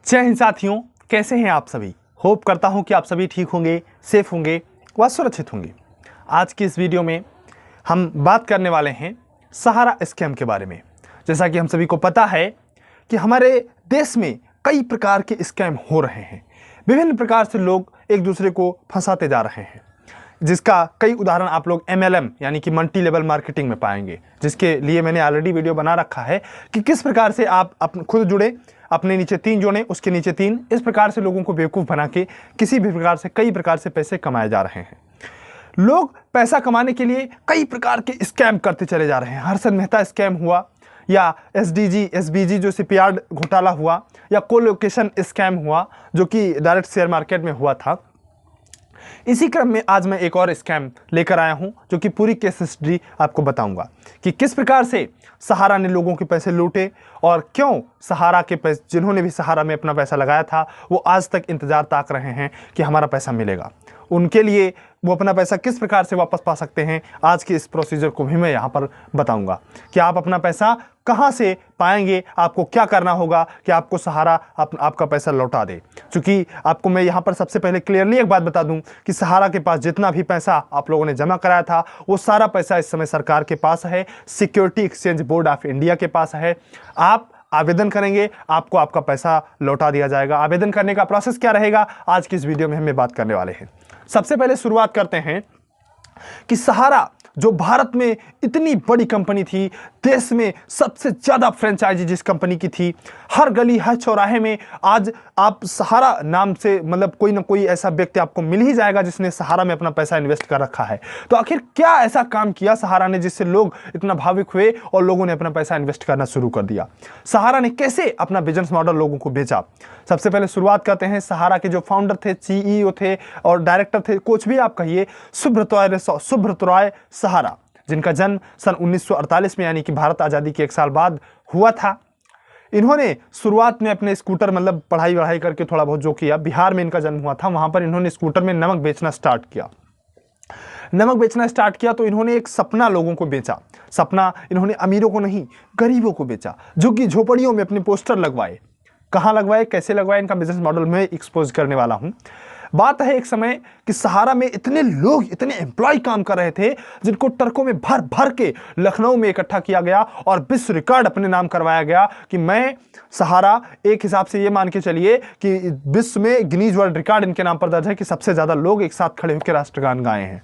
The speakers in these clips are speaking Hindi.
जय हिंद साथियों, कैसे हैं आप सभी। होप करता हूं कि आप सभी ठीक होंगे, सेफ होंगे व सुरक्षित होंगे। आज की इस वीडियो में हम बात करने वाले हैं सहारा स्कैम के बारे में। जैसा कि हम सभी को पता है कि हमारे देश में कई प्रकार के स्कैम हो रहे हैं। विभिन्न प्रकार से लोग एक दूसरे को फंसाते जा रहे हैं, जिसका कई उदाहरण आप लोग MLM यानी कि मल्टी लेवल मार्केटिंग में पाएंगे, जिसके लिए मैंने ऑलरेडी वीडियो बना रखा है कि किस प्रकार से आप खुद जुड़े, अपने नीचे 3 जोड़े, उसके नीचे 3, इस प्रकार से लोगों को बेवकूफ़ बना के किसी भी प्रकार से कई प्रकार से पैसे कमाए जा रहे हैं। लोग पैसा कमाने के लिए कई प्रकार के स्कैम करते चले जा रहे हैं। हर्षद मेहता स्कैम हुआ, या SBG जो शिपयार्ड घोटाला हुआ, या कोलोकेशन स्कैम हुआ जो कि डायरेक्ट शेयर मार्केट में हुआ था। इसी क्रम में आज मैं एक और स्कैम लेकर आया हूं, जो कि पूरी केस हिस्ट्री आपको बताऊंगा कि किस प्रकार से सहारा ने लोगों के पैसे लूटे और क्यों सहारा के पैसे, जिन्होंने भी सहारा में अपना पैसा लगाया था, वो आज तक इंतजार ताक रहे हैं कि हमारा पैसा मिलेगा। उनके लिए वो अपना पैसा किस प्रकार से वापस पा सकते हैं, आज के इस प्रोसीजर को भी मैं यहाँ पर बताऊंगा कि आप अपना पैसा कहाँ से पाएंगे, आपको क्या करना होगा कि आपको सहारा आपका पैसा लौटा दे। क्योंकि आपको मैं यहाँ पर सबसे पहले क्लियरली एक बात बता दूं कि सहारा के पास जितना भी पैसा आप लोगों ने जमा कराया था, वो सारा पैसा इस समय सरकार के पास है, security exchange board of India के पास है। आप आवेदन करेंगे, आपको आपका पैसा लौटा दिया जाएगा। आवेदन करने का प्रोसेस क्या रहेगा, आज की इस वीडियो में हम बात करने वाले हैं। सबसे पहले शुरुआत करते हैं कि सहारा जो भारत में इतनी बड़ी कंपनी थी, देश में सबसे ज़्यादा फ्रेंचाइजी जिस कंपनी की थी, हर गली हर चौराहे में आज आप सहारा नाम से मतलब कोई ना कोई ऐसा व्यक्ति आपको मिल ही जाएगा जिसने सहारा में अपना पैसा इन्वेस्ट कर रखा है। तो आखिर क्या ऐसा काम किया सहारा ने जिससे लोग इतना भावुक हुए और लोगों ने अपना पैसा इन्वेस्ट करना शुरू कर दिया। सहारा ने कैसे अपना बिजनेस मॉडल लोगों को बेचा। सबसे पहले शुरुआत करते हैं। सहारा के जो फाउंडर थे, CEO थे और डायरेक्टर थे, कुछ भी आप कहिए, सुब्रत रॉय सहारा, जिनका जन्म सन 1948 में यानी कि भारत आज़ादी के 1 साल बाद हुआ था। इन्होंने शुरुआत में अपने स्कूटर मतलब पढ़ाई करके थोड़ा बहुत जो किया, बिहार में इनका जन्म हुआ था, वहां पर इन्होंने स्कूटर में नमक बेचना स्टार्ट किया। तो इन्होंने एक सपना लोगों को बेचा। सपना इन्होंने अमीरों को नहीं, गरीबों को बेचा, जो कि झोपड़ियों में अपने पोस्टर लगवाए। कहाँ लगवाए, कैसे लगवाए, इनका बिजनेस मॉडल में एक्सपोज करने वाला हूं। बात है एक समय कि सहारा में इतने लोग, इतने एम्प्लॉय काम कर रहे थे, जिनको ट्रकों में भर भर के लखनऊ में इकट्ठा किया गया और विश्व रिकॉर्ड अपने नाम करवाया गया कि मैं सहारा, एक हिसाब से ये मान के चलिए कि विश्व में गिनीज वर्ल्ड रिकॉर्ड इनके नाम पर दर्ज है कि सबसे ज्यादा लोग एक साथ खड़े होकर राष्ट्रगान गाए हैं।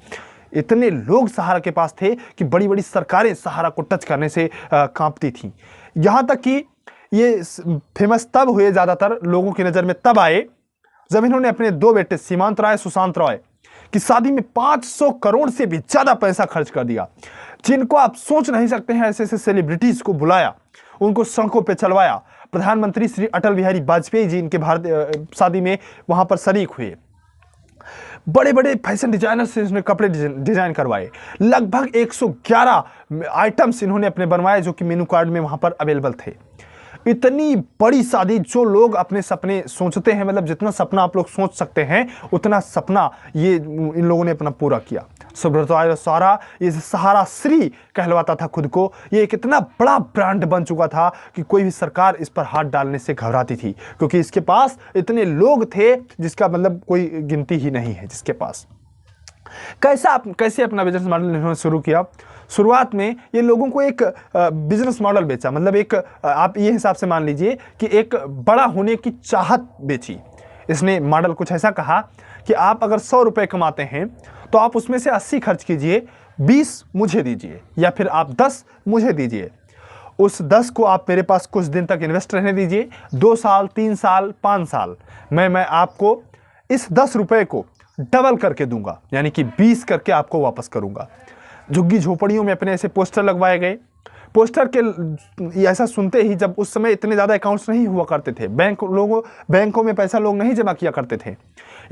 इतने लोग सहारा के पास थे कि बड़ी बड़ी सरकारें सहारा को टच करने से कांपती थी। यहां तक कि ये फेमस तब हुए, ज्यादातर लोगों की नजर में तब आए जब इन्होंने अपने 2 बेटे सीमांत रॉय, सुशांत रॉय की शादी में 500 करोड़ से भी ज्यादा पैसा खर्च कर दिया। जिनको आप सोच नहीं सकते हैं, ऐसे ऐसे सेलिब्रिटीज को बुलाया, उनको सड़कों पे चलवाया। प्रधानमंत्री श्री अटल बिहारी वाजपेयी जी इनके भारत शादी में वहां पर शरीक हुए। बड़े बड़े फैशन डिजाइनर से इसने कपड़े डिजाइन करवाए। लगभग 111 आइटम्स इन्होंने अपने बनवाए, जो कि मेनू कार्ड में वहां पर अवेलेबल थे। इतनी बड़ी शादी, जो लोग अपने सपने सोचते हैं, मतलब जितना सपना आप लोग सोच सकते हैं उतना सपना ये इन लोगों ने अपना पूरा किया। सुब्रत रॉय सहारा, ये सहारा श्री कहलवाता था खुद को। ये एक इतना बड़ा ब्रांड बन चुका था कि कोई भी सरकार इस पर हाथ डालने से घबराती थी, क्योंकि इसके पास इतने लोग थे जिसका मतलब कोई गिनती ही नहीं है जिसके पास। कैसे अपना बिजनेस मॉडल इन्होंने शुरू किया। शुरुआत में ये लोगों को एक बिजनेस मॉडल बेचा, मतलब एक आप ये हिसाब से मान लीजिए कि एक बड़ा होने की चाहत बेची। इसने मॉडल कुछ ऐसा कहा कि आप अगर 100 रुपए कमाते हैं तो आप उसमें से 80 खर्च कीजिए, 20 मुझे दीजिए, या फिर आप 10 मुझे दीजिए। उस 10 को आप मेरे पास कुछ दिन तक इन्वेस्ट रहने दीजिए, 2 साल, 3 साल, 5 साल, मैं आपको इस 10 रुपए को डबल करके दूंगा, यानी कि 20 करके आपको वापस करूंगा। झुग्गी झोपड़ियों में अपने ऐसे पोस्टर लगवाए गए। पोस्टर के ऐसा सुनते ही, जब उस समय इतने ज़्यादा अकाउंट्स नहीं हुआ करते थे, बैंकों में पैसा लोग नहीं जमा किया करते थे।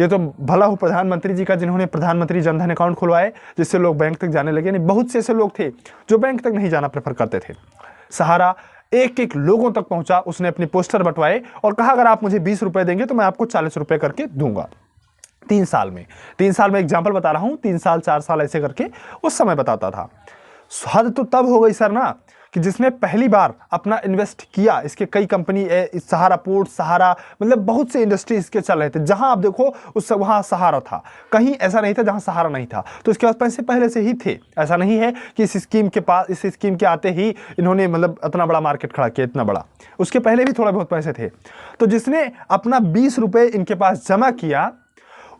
ये तो भला हो प्रधानमंत्री जी का, जिन्होंने प्रधानमंत्री जनधन अकाउंट खुलवाए, जिससे लोग बैंक तक जाने लगे। नहीं, बहुत से ऐसे लोग थे जो बैंक तक नहीं जाना प्रेफर करते थे। सहारा एक एक लोगों तक पहुंचा, उसने अपने पोस्टर बंटवाए और कहा अगर आप मुझे 20 रुपए देंगे तो मैं आपको 40 रुपए करके दूंगा 3 साल में। 3 साल में एग्जाम्पल बता रहा हूं, 3 साल 4 साल ऐसे करके उस समय बताता था। हद तो तब हो गई सर ना कि जिसने पहली बार अपना इन्वेस्ट किया, इसके कई कंपनी सहारा पोर्ट, सहारा, मतलब बहुत से इंडस्ट्री इसके चल रहे थे, जहां आप देखो उस वहां सहारा था, कहीं ऐसा नहीं था जहां सहारा नहीं था। तो इसके पास पैसे पहले से ही थे, ऐसा नहीं है कि इस स्कीम के आते ही इन्होंने मतलब इतना बड़ा मार्केट खड़ा किया, इतना बड़ा, उसके पहले भी थोड़ा बहुत पैसे थे। तो जिसने अपना 20 रुपए इनके पास जमा किया,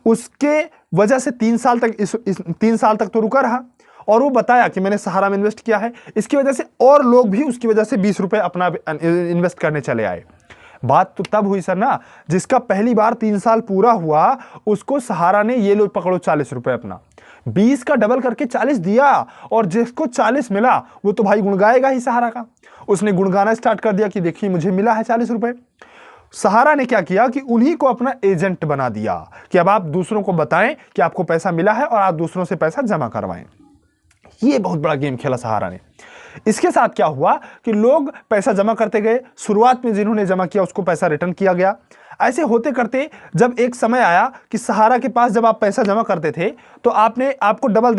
उसके वजह से 3 साल तक 3 साल तक तो रुका रहा, और वो बताया कि मैंने सहारा में इन्वेस्ट किया है। इसकी वजह से और लोग भी उसकी वजह से 20 रुपए अपना इन्वेस्ट करने चले आए। बात तो तब हुई सर ना, जिसका पहली बार 3 साल पूरा हुआ, उसको सहारा ने ये लो पकड़ो 40 रुपए, अपना 20 का डबल करके 40 दिया, और जिसको 40 मिला वो तो भाई गुणगाएगा ही सहारा का। उसने गुणगाना स्टार्ट कर दिया कि देखिए मुझे मिला है 40 रुपए। सहारा ने क्या किया कि उन्हीं को अपना एजेंट बना दिया कि अब आप दूसरों को बताएं कि आपको पैसा मिला है और आप दूसरों से पैसा जमा करवाएं। ये बहुत बड़ा गेम खेला सहारा ने। इसके साथ क्या हुआ कि लोग पैसा जमा करते गए, शुरुआत में जिन्होंने जमा किया उसको पैसा रिटर्न किया गया। ऐसे होते करते जब एक समय आया कि सहारा के पास जब आप पैसा जमा करते थे तो आपको डबल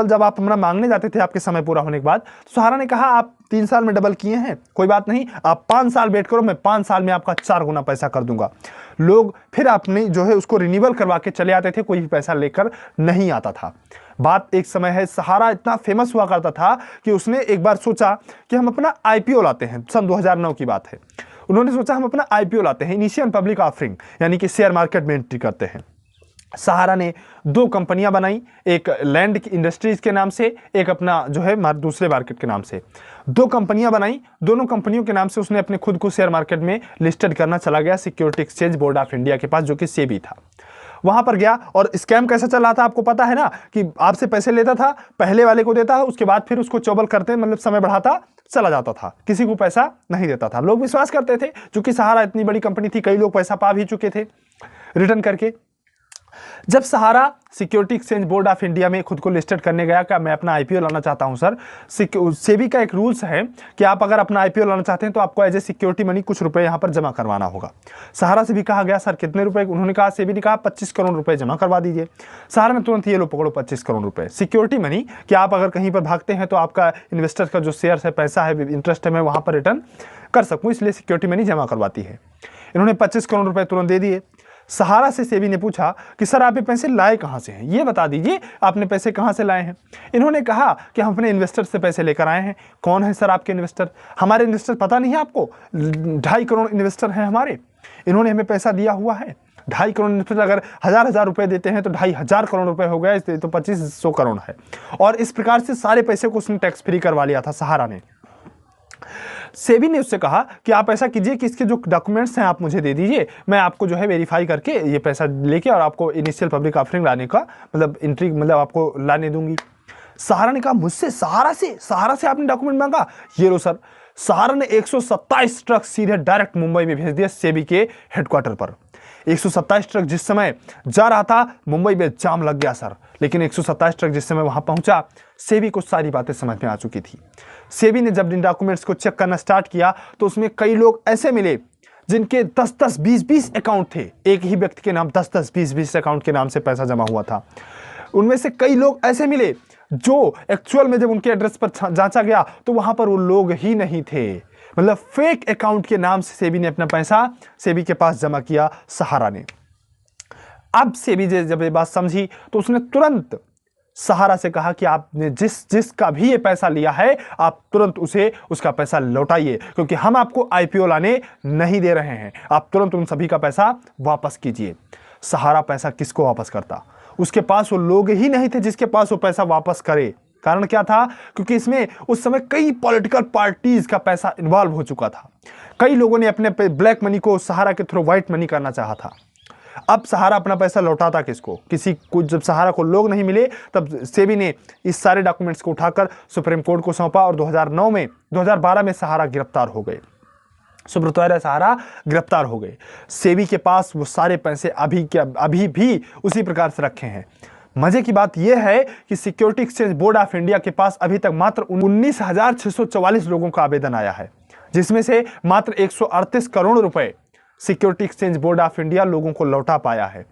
जब आप अपना मांगने जाते थे आपके समय पूरा होने के बाद, तो सहारा ने कहा आप 3 साल में डबल किए हैं, कोई बात नहीं, आप 5 साल वेट करो, मैं 5 साल में आपका 4 गुना पैसा कर दूंगा। लोग फिर अपने जो है उसको रिन्यूअल करवा के चले आते थे, कोई भी पैसा लेकर नहीं आता था। बात एक समय है, सहारा इतना फेमस हुआ करता था कि उसने एक बार सोचा कि हम अपना आईपीओ लाते हैं। सन 2009 की बात है, उन्होंने सोचा हम अपना आईपीओ लाते हैं, इनिशियल पब्लिक ऑफरिंग, यानी कि शेयर मार्केट में एंट्री करते हैं। सहारा ने 2 कंपनियां बनाई, एक लैंड इंडस्ट्रीज के नाम से, एक अपना जो है दूसरे मार्केट के नाम से। 2 कंपनियां बनाई, दोनों कंपनियों के नाम से उसने अपने खुद को शेयर मार्केट में लिस्टेड करना चला गया security exchange board of India के पास, जो कि सेबी था। वहां पर गया और स्कैम कैसा चल रहा था आपको पता है ना, कि आपसे पैसे लेता था, पहले वाले को देता, उसके बाद फिर उसको चौबल करते, मतलब समय बढ़ाता चला जाता था, किसी को पैसा नहीं देता था। लोग विश्वास करते थे, क्योंकि सहारा इतनी बड़ी कंपनी थी, कई लोग पैसा पा भी चुके थे रिटर्न करके। जब Sahara security exchange board of India में खुद को लिस्टेड करने गया कि मैं अपना आईपीओ लाना चाहता हूं सर, सेबी का एक रूल्स है कि आप अगर अपना आईपीओ लाना चाहते हैं तो आपको एज ए सिक्योरिटी मनी कुछ रुपए यहां पर जमा करवाना होगा। सहारा से भी कहा गया सर कितने रुपए, उन्होंने कहा, सेबी ने कहा 25 करोड़ रुपए जमा करवा दीजिए। सहारा ने तुरंत ये लो पकड़ो 25 करोड़ रुपए सिक्योरिटी मनी, कि आप अगर कहीं पर भागते हैं तो आपका इन्वेस्टर का जो शेयर है, पैसा है, इंटरेस्ट है, मैं वहां पर रिटर्न कर सकूं, इसलिए सिक्योरिटी मनी जमा करवाती है। इन्होंने 25 करोड़ रुपए तुरंत दे दिए। सहारा से सेबी ने पूछा कि सर आप ये पैसे लाए कहां से हैं, ये बता दीजिए आपने पैसे कहां से लाए हैं। इन्होंने कहा कि हम अपने इन्वेस्टर से पैसे लेकर आए हैं। कौन है सर आपके इन्वेस्टर? हमारे इन्वेस्टर पता नहीं है आपको, 2.5 करोड़ इन्वेस्टर हैं हमारे, इन्होंने हमें पैसा दिया हुआ है। 2.5 करोड़ इन्वेस्टर अगर 1000 रुपए देते हैं तो 2,500 करोड़ रुपए हो गया, इसलिए तो 2500 करोड़ है। और इस प्रकार से सारे पैसे को उसने टैक्स फ्री करवा लिया था सहारा ने। सेबी ने उससे कहा कि आप ऐसा कीजिए कि इसके जो डॉक्यूमेंट्स हैं आप मुझे दे दीजिए, मैं आपको जो है वेरीफाई करके ये पैसा लेके और आपको इनिशियल पब्लिक ऑफरिंग लाने का मतलब एंट्री मतलब आपको लाने दूंगी। सहारा ने कहा मुझसे, सहारा से आपने डॉक्यूमेंट मांगा? ये लो सर। सहारा ने 127 ट्रक सीधे डायरेक्ट मुंबई में भेज दिया सेबी के हेडक्वार्टर पर। 127 ट्रक जिस समय जा रहा था, मुंबई में जाम लग गया सर, लेकिन 127 ट्रक जिस समय वहां पहुंचा, सेबी को सारी बातें समझ में आ चुकी थी। सेबी ने जब इन डॉक्यूमेंट्स को चेक करना स्टार्ट किया तो उसमें कई लोग ऐसे मिले जिनके 10-10, 20-20 अकाउंट थे। एक ही व्यक्ति के नाम 10-10, 20-20 अकाउंट के नाम से पैसा जमा हुआ था। उनमें से कई लोग ऐसे मिले जो एक्चुअल में जब उनके एड्रेस पर जांचा गया तो वहां पर वो लोग ही नहीं थे, मतलब फेक अकाउंट के नाम से सेबी ने अपना पैसा सेबी के पास जमा किया सहारा ने। अब सेबी जब ये बात समझी तो उसने तुरंत सहारा से कहा कि आपने जिसका भी ये पैसा लिया है आप तुरंत उसे उसका पैसा लौटाइए, क्योंकि हम आपको आईपीओ लाने नहीं दे रहे हैं, आप तुरंत उन सभी का पैसा वापस कीजिए। सहारा पैसा किसको वापस करता? उसके पास वो लोग ही नहीं थे जिसके पास वो पैसा वापस करे। कारण क्या था? क्योंकि इसमें उस समय कई पॉलिटिकल पार्टीज का पैसा इन्वॉल्व हो चुका था। कई लोगों ने अपने ब्लैक मनी को सहारा के थ्रू व्हाइट मनी करना चाहा था। अब सहारा अपना पैसा लौटाता किसको? किसी को। जब सहारा को लोग नहीं मिले तब सेबी ने इस सारे डॉक्यूमेंट्स को उठाकर सुप्रीम कोर्ट को सौंपा और 2012 में सहारा गिरफ्तार हो गए। सुब्रत सहारा गिरफ्तार हो गए। सेबी के पास वो सारे पैसे अभी भी उसी प्रकार से रखे हैं। मजे की बात यह है कि security exchange board of India के पास अभी तक मात्र 19,644 लोगों का आवेदन आया है, जिसमें से मात्र 138 करोड़ रुपए security exchange board of India लोगों को लौटा पाया है।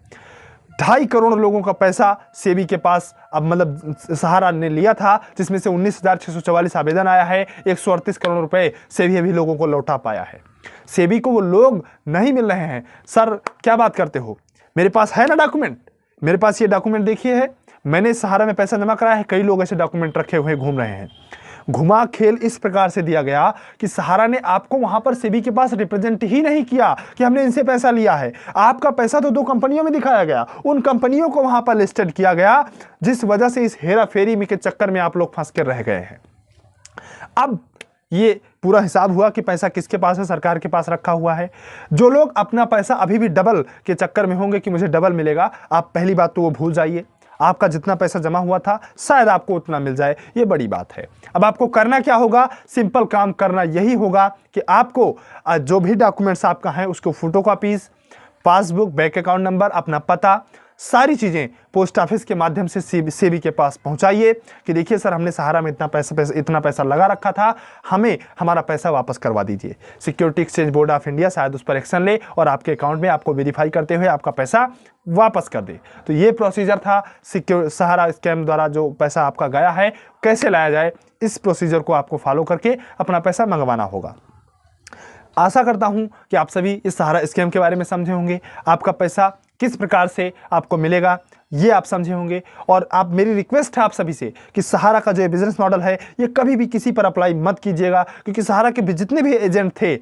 2.5 करोड़ लोगों का पैसा सेबी के पास अब मतलब सहारा ने लिया था, जिसमें से 19,644 आवेदन आया है। 138 करोड़ रुपए सेबी अभी लोगों को लौटा पाया है। सेबी को वो लोग नहीं मिल रहे हैं। सर क्या बात करते हो, मेरे पास है ना डॉक्यूमेंट, मेरे पास ये डॉक्यूमेंट देखिए है, मैंने सहारा में पैसा जमा कराया है। कई लोग ऐसे डॉक्यूमेंट रखे हुए घूम रहे हैं। घुमा खेल इस प्रकार से दिया गया कि सहारा ने आपको वहां पर सेबी के पास रिप्रेजेंट ही नहीं किया कि हमने इनसे पैसा लिया है। आपका पैसा तो 2 कंपनियों में दिखाया गया, उन कंपनियों को वहां पर लिस्टेड किया गया, जिस वजह से इस हेरा फेरी में के चक्कर में आप लोग फंस कर रह गए हैं। अब ये पूरा हिसाब हुआ कि पैसा किसके पास है, सरकार के पास रखा हुआ है। जो लोग अपना पैसा अभी भी डबल के चक्कर में होंगे कि मुझे डबल मिलेगा, आप पहली बात तो वो भूल जाइए। आपका जितना पैसा जमा हुआ था शायद आपको उतना मिल जाए, ये बड़ी बात है। अब आपको करना क्या होगा, सिंपल काम करना यही होगा कि आपको जो भी डॉक्यूमेंट्स आपका है उसको photocopies, passbook, bank account number, अपना पता, सारी चीज़ें पोस्ट ऑफिस के माध्यम से सेबी के पास पहुंचाइए कि देखिए सर हमने सहारा में इतना पैसा लगा रखा था, हमें हमारा पैसा वापस करवा दीजिए। Security exchange board of India शायद उस पर एक्शन ले और आपके अकाउंट में आपको वेरीफाई करते हुए आपका पैसा वापस कर दे। तो ये प्रोसीजर था सहारा स्कैम द्वारा जो पैसा आपका गया है कैसे लाया जाए, इस प्रोसीजर को आपको फॉलो करके अपना पैसा मंगवाना होगा। आशा करता हूं कि आप सभी इस सहारा स्कैम के बारे में समझे होंगे, आपका पैसा किस प्रकार से आपको मिलेगा ये आप समझे होंगे। और आप, मेरी रिक्वेस्ट है आप सभी से कि सहारा का जो बिजनेस मॉडल है ये कभी भी किसी पर अप्लाई मत कीजिएगा, क्योंकि सहारा के जितने भी एजेंट थे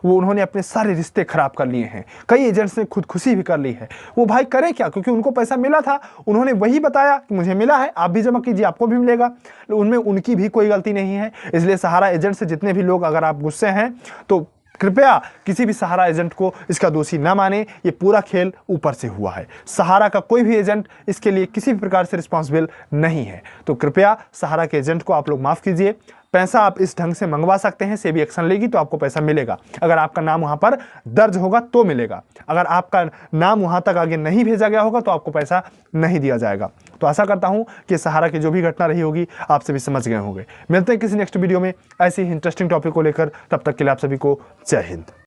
वो उन्होंने अपने सारे रिश्ते खराब कर लिए हैं। कई एजेंट्स ने खुदकुशी भी कर ली है। वो भाई करें क्या, क्योंकि उनको पैसा मिला था, उन्होंने वही बताया कि मुझे मिला है, आप भी जमा कीजिए आपको भी मिलेगा। उनमें उनकी भी कोई गलती नहीं है। इसलिए सहारा एजेंट से जितने भी लोग अगर आप गुस्से हैं तो कृपया किसी भी सहारा एजेंट को इसका दोषी न माने। ये पूरा खेल ऊपर से हुआ है। सहारा का कोई भी एजेंट इसके लिए किसी भी प्रकार से रिस्पॉन्सिबल नहीं है। तो कृपया सहारा के एजेंट को आप लोग माफ़ कीजिए। पैसा आप इस ढंग से मंगवा सकते हैं, सेबी एक्शन लेगी तो आपको पैसा मिलेगा। अगर आपका नाम वहां पर दर्ज होगा तो मिलेगा, अगर आपका नाम वहां तक आगे नहीं भेजा गया होगा तो आपको पैसा नहीं दिया जाएगा। तो आशा करता हूं कि सहारा की जो भी घटना रही होगी आप सभी समझ गए होंगे। मिलते हैं किसी नेक्स्ट वीडियो में ऐसे ही इंटरेस्टिंग टॉपिक को लेकर, तब तक के लिए आप सभी को जय हिंद।